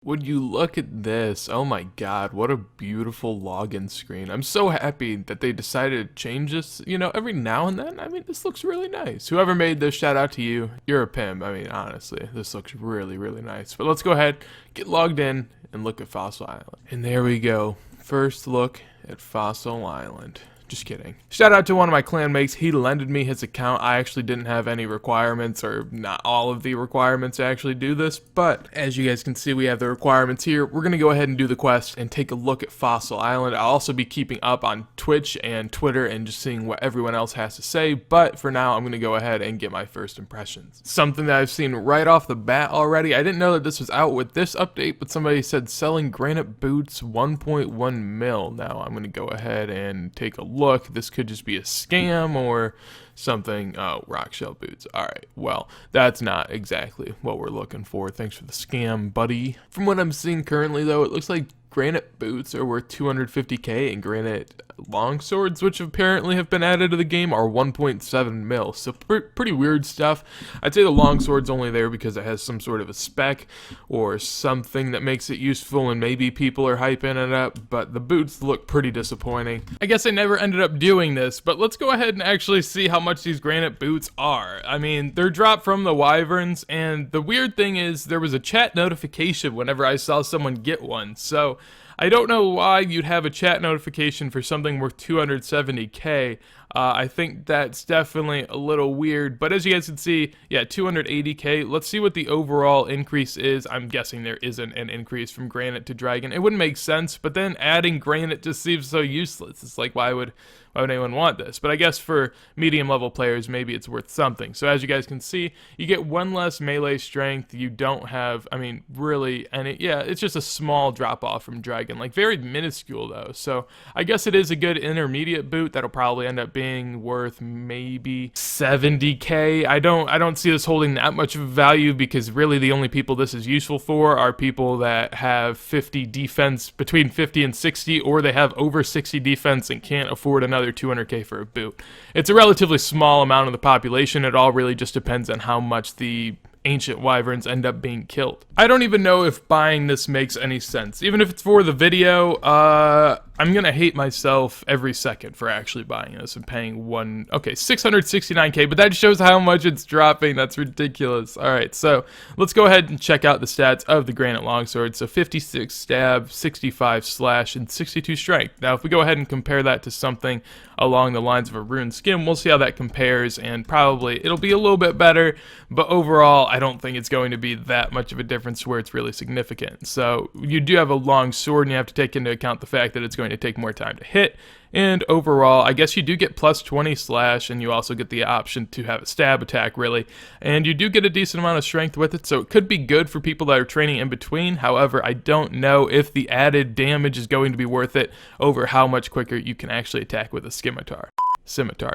Would you look at this? Oh my god, what a beautiful login screen. I'm so happy that they decided to change this, every now and then. I mean, this looks really nice. Whoever made this, shout out to you. You're a pimp. I mean, honestly, this looks really, really nice. But let's go ahead, get logged in, and look at Fossil Island. And there we go. First look at Fossil Island. Just kidding. Shout out to one of my clanmates. He lended me his account. I actually didn't have any requirements, or not all of the requirements to actually do this, but as you guys can see, we have the requirements here. We're going to go ahead and do the quest and take a look at Fossil Island. I'll also be keeping up on Twitch and Twitter and just seeing what everyone else has to say, but for now, I'm going to go ahead and get my first impressions. Something that I've seen right off the bat already. I didn't know that this was out with this update, but somebody said selling granite boots 1.1 mil. Now I'm going to go ahead and take a look. This could just be a scam or something. Oh, rock shell boots. All right, well, that's not exactly what we're looking for. Thanks for the scam, buddy. From what I'm seeing currently, though, it looks like granite boots are worth 250k, and granite longswords, which apparently have been added to the game, are 1.7 mil. So pretty weird stuff. I'd say the longsword's only there because it has some sort of a spec or something that makes it useful, and maybe people are hyping it up, but the boots look pretty disappointing. I guess I never ended up doing this, but let's go ahead and actually see how much these granite boots are. I mean, they're dropped from the wyverns, and the weird thing is there was a chat notification whenever I saw someone get one, so I don't know why you'd have a chat notification for something worth 270k. I think that's definitely a little weird, but as you guys can see, yeah, 280k. Let's see what the overall increase is. I'm guessing there isn't an increase from granite to dragon. It wouldn't make sense, but then adding granite just seems so useless. It's like, why would anyone want this? But I guess for medium level players, maybe it's worth something. So as you guys can see, you get one less melee strength. You don't have, I mean, really any, yeah, it's just a small drop off from dragon, like very minuscule though. So I guess it is a good intermediate boot that'll probably end up being worth maybe 70k. I don't see this holding that much of value, because really the only people this is useful for are people that have 50 defense, between 50 and 60, or they have over 60 defense and can't afford another 200k for a boot. It's a relatively small amount of the population. It all really just depends on how much the ancient wyverns end up being killed. I don't even know if buying this makes any sense. Even if it's for the video, I'm gonna hate myself every second for actually buying this and paying 669k, but that shows how much it's dropping. That's ridiculous. All right, so let's go ahead and check out the stats of the granite longsword. So 56 stab, 65 slash, and 62 strength. Now, if we go ahead and compare that to something along the lines of a rune skim, we'll see how that compares, and probably it'll be a little bit better, but overall, I don't think it's going to be that much of a difference where it's really significant. So you do have a long sword, and you have to take into account the fact that it's going to take more time to hit, and overall, I guess you do get plus 20 slash, and you also get the option to have a stab attack, really, and you do get a decent amount of strength with it, so it could be good for people that are training in between. However, I don't know if the added damage is going to be worth it over how much quicker you can actually attack with a scimitar,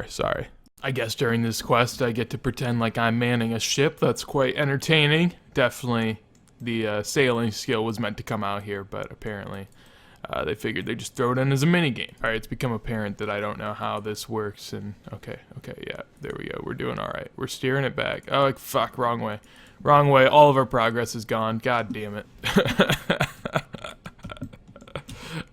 sorry. I guess during this quest, I get to pretend like I'm manning a ship. That's quite entertaining. Definitely the sailing skill was meant to come out here, but apparently they figured they'd just throw it in as a minigame. All right, it's become apparent that I don't know how this works, and okay, yeah, there we go. We're doing all right. We're steering it back. Oh, fuck, wrong way. Wrong way. All of our progress is gone. God damn it.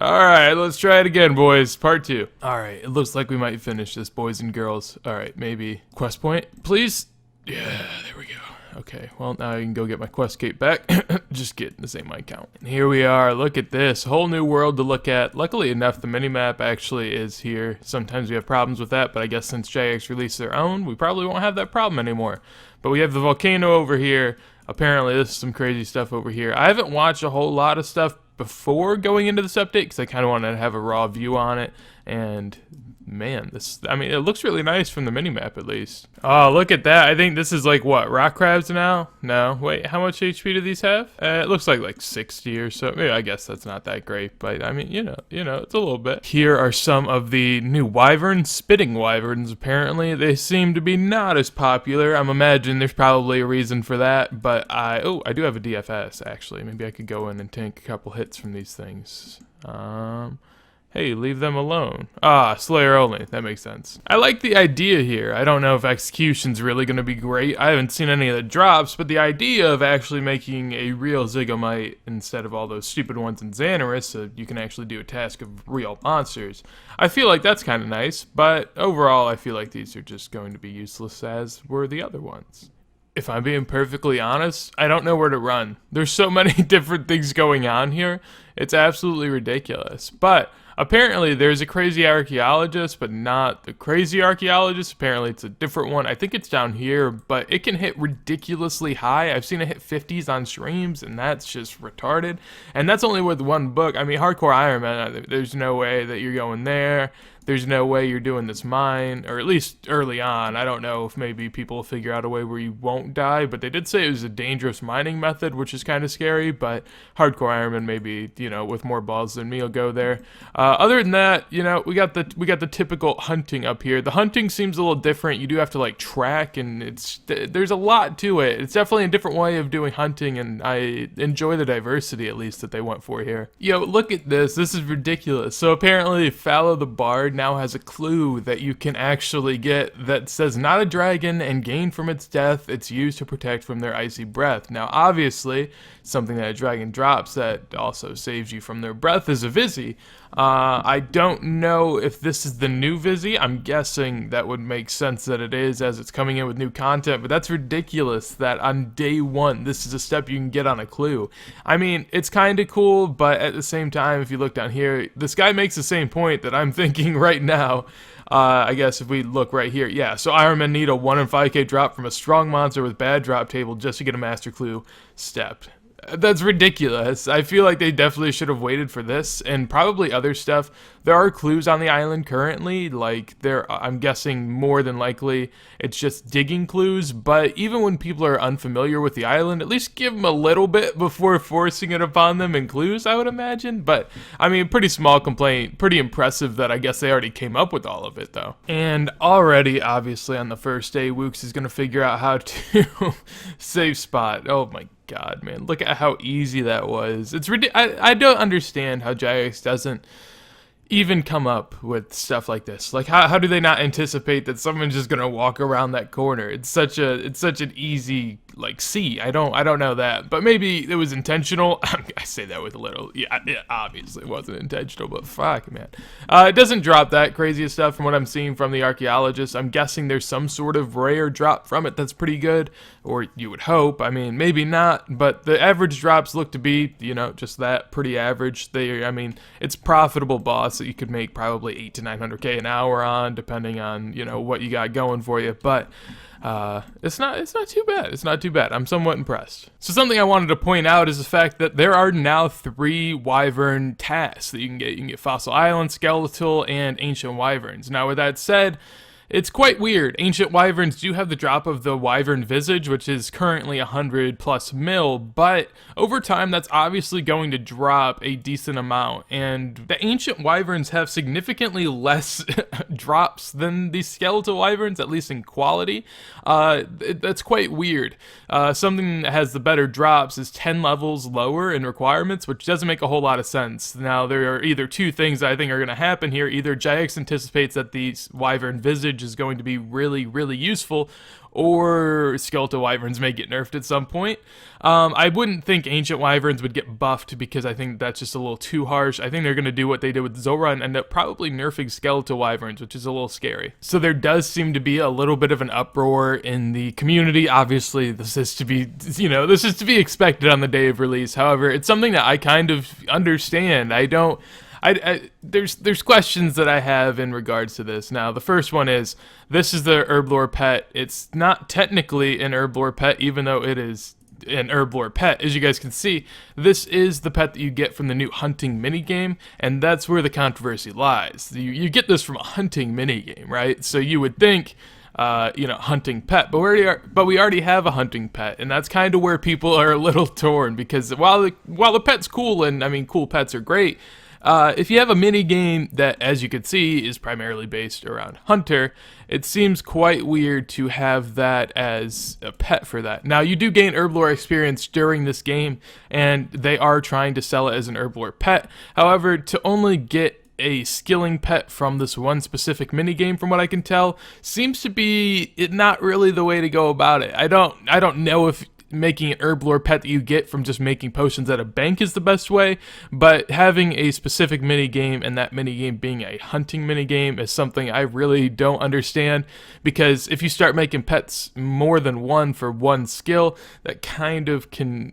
Alright, let's try it again, boys. Part 2. Alright, it looks like we might finish this, boys and girls. Alright, maybe quest point, please? Yeah, there we go. Okay, well, now I can go get my quest cape back. Just kidding, this ain't my account. And here we are. Look at this. Whole new world to look at. Luckily enough, the minimap actually is here. Sometimes we have problems with that, but I guess since JX released their own, we probably won't have that problem anymore. But we have the volcano over here. Apparently, this is some crazy stuff over here. I haven't watched a whole lot of stuff before going into this update, because I kind of wanted to have a raw view on it, and man, it looks really nice from the minimap at least. Oh, look at that. I think this is like, what, rock crabs now? No, wait, how much HP do these have? It looks like 60 or so. Maybe, I guess that's not that great, but I mean, you know, it's a little bit. Here are some of the new wyverns, spitting wyverns, apparently. They seem to be not as popular. I'm imagining there's probably a reason for that, but I do have a DFS, actually. Maybe I could go in and tank a couple hits from these things. Hey, leave them alone. Ah, Slayer only. That makes sense. I like the idea here. I don't know if execution's really going to be great. I haven't seen any of the drops, but the idea of actually making a real Zygomite instead of all those stupid ones in Xanaris, so you can actually do a task of real monsters, I feel like that's kind of nice, but overall I feel like these are just going to be useless as were the other ones. If I'm being perfectly honest, I don't know where to run. There's so many different things going on here. It's absolutely ridiculous. But apparently there's a crazy archaeologist, but not the crazy archaeologist. Apparently it's a different one. I think it's down here, but it can hit ridiculously high. I've seen it hit 50s on streams, and that's just retarded. And that's only with one book. I mean, Hardcore Iron Man, there's no way that you're going there. There's no way you're doing this mine, or at least early on. I don't know if maybe people will figure out a way where you won't die, but they did say it was a dangerous mining method, which is kind of scary, but Hardcore Ironman maybe, with more balls than me will go there. Other than that, we got the typical hunting up here. The hunting seems a little different. You do have to like track, and there's a lot to it. It's definitely a different way of doing hunting, and I enjoy the diversity at least that they went for here. Yo, look at this. This is ridiculous. So apparently Fallow the Bard now has a clue that you can actually get that says not a dragon and gain from its death. It's used to protect from their icy breath. Now obviously something that a dragon drops that also saves you from their breath is a Vizzy. I don't know if this is the new Vizzy. I'm guessing that would make sense that it is as it's coming in with new content, but that's ridiculous that on day one this is a step you can get on a clue. I mean, it's kind of cool, but at the same time, if you look down here, this guy makes the same point that I'm thinking right now. I guess if we look right here, yeah, so Iron Men need a 1 in 5k drop from a strong monster with bad drop table just to get a master clue step. That's ridiculous. I feel like they definitely should have waited for this and probably other stuff. There are clues on the island currently, like I'm guessing more than likely it's just digging clues, but even when people are unfamiliar with the island, at least give them a little bit before forcing it upon them in clues, I would imagine. But I mean, pretty small complaint, pretty impressive that I guess they already came up with all of it though. And already, obviously on the first day, Wooks is going to figure out how to save spot. Oh my God, man, look at how easy that was. It's ridiculous. I don't understand how Jagex doesn't even come up with stuff like this. Like, how do they not anticipate that someone's just gonna walk around that corner? It's such an easy like C. I don't know that, but maybe it was intentional. I say that with a little, yeah, it obviously wasn't intentional, but fuck, man. It doesn't drop that crazy stuff from what I'm seeing from the archaeologist. I'm guessing there's some sort of rare drop from it that's pretty good, or you would hope. I mean, maybe not, but the average drops look to be, just that, pretty average. I mean, it's profitable boss that you could make probably 800 to 900k an hour on, depending on, what you got going for you, but it's not too bad. It's not too bad. I'm somewhat impressed. So something I wanted to point out is the fact that there are now 3 Wyvern tasks that you can get. You can get Fossil Island, Skeletal, and Ancient Wyverns. Now with that said, it's quite weird. Ancient Wyverns do have the drop of the Wyvern Visage, which is currently 100 plus mil, but over time that's obviously going to drop a decent amount, and the Ancient Wyverns have significantly less drops than the Skeletal Wyverns, at least in quality. That's quite weird. Something that has the better drops is 10 levels lower in requirements, which doesn't make a whole lot of sense. Now there are either two things that I think are going to happen here. Either Jagex anticipates that the Wyvern Visage is going to be really, really useful, or Skeletal Wyverns may get nerfed at some point. I wouldn't think Ancient Wyverns would get buffed because I think that's just a little too harsh. I think they're going to do what they did with Zora and end up probably nerfing Skeletal Wyverns, which is a little scary. So there does seem to be a little bit of an uproar in the community. Obviously, this is to be, this is to be expected on the day of release. However, it's something that I kind of understand. There's questions that I have in regards to this. Now, the first one is, this is the Herblore pet. It's not technically an Herblore pet, even though it is an Herblore pet. As you guys can see, this is the pet that you get from the new hunting minigame, and that's where the controversy lies. You get this from a hunting minigame, right? So you would think, hunting pet, but we already have a hunting pet, and that's kind of where people are a little torn, because while the pet's cool, and I mean, cool pets are great, if you have a mini game that, as you can see, is primarily based around Hunter, it seems quite weird to have that as a pet for that. Now, you do gain Herblore experience during this game, and they are trying to sell it as an Herblore pet. However, to only get a skilling pet from this one specific minigame, from what I can tell, seems to be not really the way to go about it. I don't know if making an herblore pet that you get from just making potions at a bank is the best way, but having a specific minigame, and that minigame being a hunting minigame, is something I really don't understand, because if you start making pets more than one for one skill, that kind of can,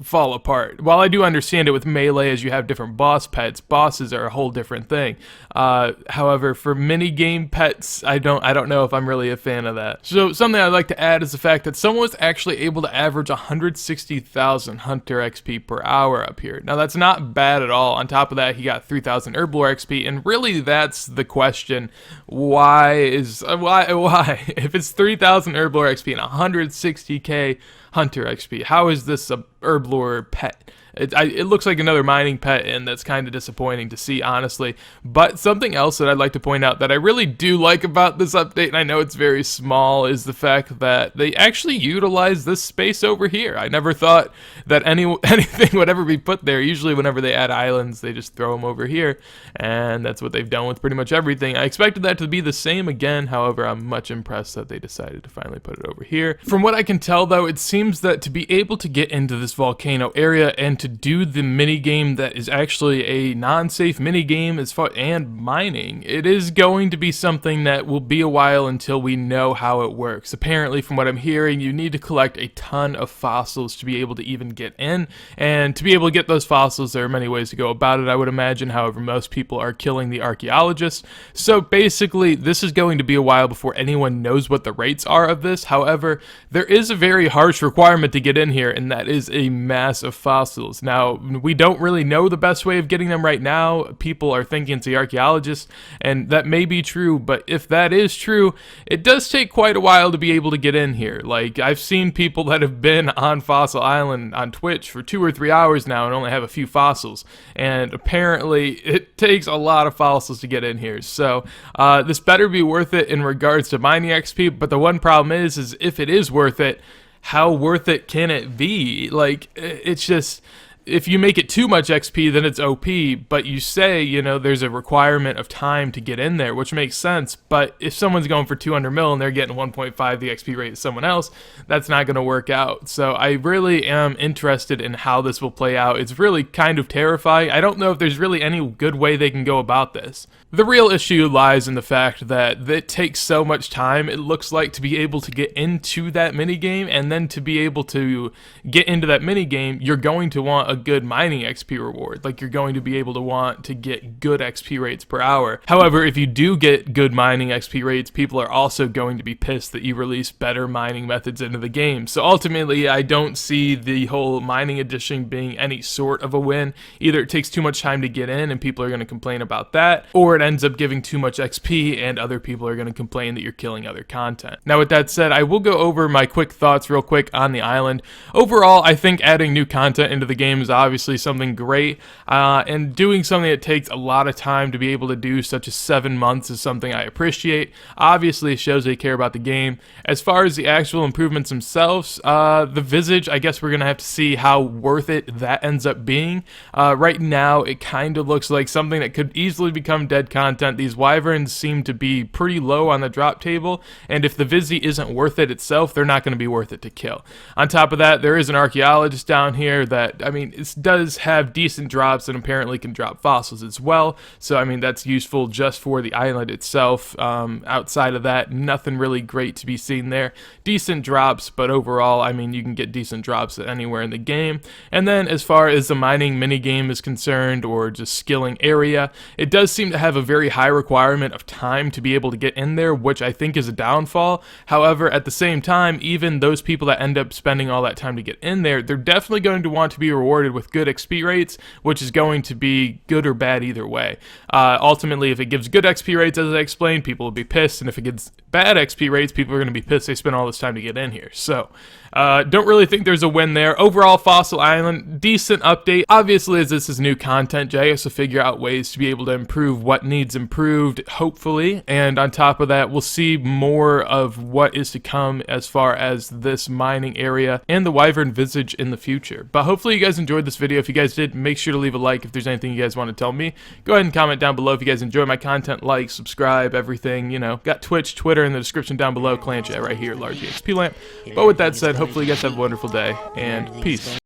fall apart. While I do understand it with melee, as you have different boss pets, bosses are a whole different thing. However, for minigame pets, I don't know if I'm really a fan of that. So something I'd like to add is the fact that someone was actually able to average 160,000 hunter XP per hour up here. Now that's not bad at all. On top of that, he got 3,000 herblore XP, and really that's the question. Why? If it's 3,000 herblore XP and 160k hunter XP, how is this a herblore pet? It looks like another mining pet, and that's kind of disappointing to see, honestly. But something else that I'd like to point out that I really do like about this update, and I know it's very small, is the fact that they actually utilize this space over here. I never thought that anything would ever be put there. Usually whenever they add islands, they just throw them over here, and that's what they've done with pretty much everything. I expected that to be the same again, however, I'm much impressed that they decided to finally put it over here. From what I can tell, though, it seems that to be able to get into this volcano area and to do the minigame that is actually a non-safe minigame and mining, it is going to be something that will be a while until we know how it works. Apparently, from what I'm hearing, you need to collect a ton of fossils to be able to even get in, and to be able to get those fossils, there are many ways to go about it, I would imagine. However, most people are killing the archaeologists, so basically this is going to be a while before anyone knows what the rates are of this. However, there is a very harsh requirement to get in here, and that is a mass of fossils. Now, we don't really know the best way of getting them right now. People are thinking it's the archaeologists, and that may be true, but if that is true, it does take quite a while to be able to get in here. Like, I've seen people that have been on Fossil Island on Twitch for 2 or 3 hours now and only have a few fossils, and apparently it takes a lot of fossils to get in here. So this better be worth it in regards to mining XP, but the one problem is if it is worth it, how worth it can it be? Like, it's just, if you make it too much XP, then it's OP, but you say, there's a requirement of time to get in there, which makes sense, but if someone's going for 200 mil and they're getting 1.5 the XP rate as someone else, that's not going to work out. So I really am interested in how this will play out. It's really kind of terrifying. I don't know if there's really any good way they can go about this. The real issue lies in the fact that it takes so much time, it looks like, to be able to get into that minigame, and then to be able to get into that minigame, you're going to want a good mining XP reward. Like, you're going to be able to want to get good XP rates per hour. However, if you do get good mining XP rates, people are also going to be pissed that you release better mining methods into the game. So ultimately, I don't see the whole mining edition being any sort of a win. Either it takes too much time to get in and people are going to complain about that, or it ends up giving too much XP and other people are going to complain that you're killing other content. Now, with that said, I will go over my quick thoughts real quick on the island. Overall, I think adding new content into the game is obviously something great, and doing something that takes a lot of time to be able to do, such as 7 months, is something I appreciate. Obviously, it shows they care about the game. As far as the actual improvements themselves, the visage, I guess we're going to have to see how worth it that ends up being. Right now, it kind of looks like something that could easily become dead content. These wyverns seem to be pretty low on the drop table, and if the Vizzy isn't worth it itself, they're not going to be worth it to kill. On top of that, there is an archaeologist down here that, it does have decent drops and apparently can drop fossils as well, so that's useful just for the island itself. Outside of that, nothing really great to be seen there. Decent drops, but overall, you can get decent drops anywhere in the game. And then as far as the mining minigame is concerned, or just skilling area, it does seem to have a very high requirement of time to be able to get in there, which I think is a downfall. However, at the same time, even those people that end up spending all that time to get in there, they're definitely going to want to be rewarded with good XP rates, which is going to be good or bad either way. Ultimately, if it gives good XP rates, as I explained, people will be pissed, and if it gives bad XP rates, people are going to be pissed they spent all this time to get in here. So don't really think there's a win there. Overall, Fossil Island, decent update. Obviously, as this is new content, Jay has to figure out ways to be able to improve what needs improved, hopefully, and on top of that, we'll see more of what is to come as far as this mining area and the wyvern visage in the future. But hopefully you guys enjoyed enjoyed this video. If you guys did, make sure to leave a like. If there's anything you guys want to tell me, go ahead and comment down below. If you guys enjoy my content, like, subscribe, everything, you know. Got Twitch, Twitter in the description down below, clan chat right here, large EXP lamp. But with that said, hopefully you guys have a wonderful day, and peace.